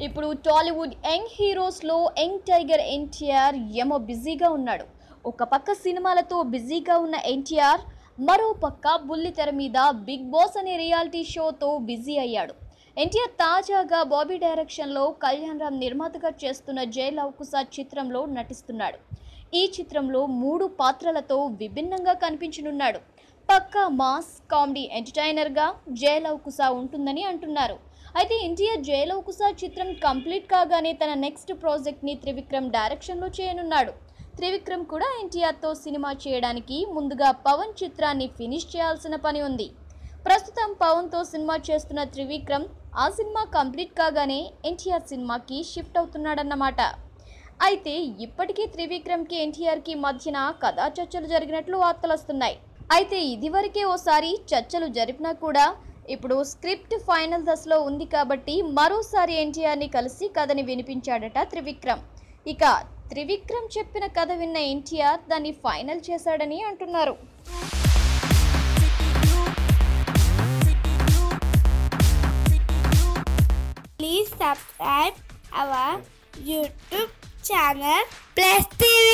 ఇప్పుడు Tollywood young హీరోస్లో young tiger NTR ఏమో బిజీగా ఉన్నాడు. ఒక పక్క సినిమాలతో బిజీగా ఉన్న ఎన్టీఆర్ మరో పక్క బుల్లితెర మీద బిగ్ బాస్ అనే రియాలిటీ షోతో బిజీ అయ్యాడు. ఎన్టీఆర్ తాజాగా బాబీ డైరెక్షన్లో కళ్యాణ్ రామ్ నిర్మాతగా చేస్తున్న జై లవ్ కుశ చిత్రంలో నటిస్తున్నాడు. ఈ చిత్రంలో 3 పాత్రలతో విభిన్నంగా కనిపించనున్నాడు. పక్కా మాస్ కామెడీ ఎంటర్టైనర్గా జై లవ్ కుశ ఉంటుందని అంటున్నారు. అయితే ఎన్టీఆర్ జై లవ్ కుశ చిత్రం కంప్లీట్ కాగానే తన నెక్స్ట్ ప్రాజెక్ట్ని త్రివిక్రమ్ డైరెక్షన్లో చేయనున్నాడు. త్రివిక్రమ్ కూడా ఎన్టీఆర్తో సినిమా చేయడానికి ముందుగా పవన్ చిత్రాన్ని ఫినిష్ చేయాల్సిన పని ఉంది. ప్రస్తుతం పవన్తో సినిమా చేస్తున్న త్రివిక్రమ్ ఆ సినిమా కంప్లీట్ కాగానే ఎన్టీఆర్ సినిమాకి షిఫ్ట్ అవుతున్నాడన్నమాట. అయితే ఇప్పటికీ త్రివిక్రమ్కి ఎన్టీఆర్కి మధ్యన కథా చర్చలు జరిగినట్లు వార్తలు వస్తున్నాయి. అయితే ఇదివరకే ఓసారి చర్చలు జరిపినా కూడా ఇప్పుడు స్క్రిప్ట్ ఫైనల్ దశలో ఉంది కాబట్టి మరోసారి ఎన్టీఆర్ని కలిసి కథని వినిపించాడట త్రివిక్రమ్. ఇక త్రివిక్రమ్ చెప్పిన కథ విన్న ఎన్టీఆర్ దాన్ని ఫైనల్ చేశాడని అంటున్నారు. Please subscribe our YouTube channel Plus TV.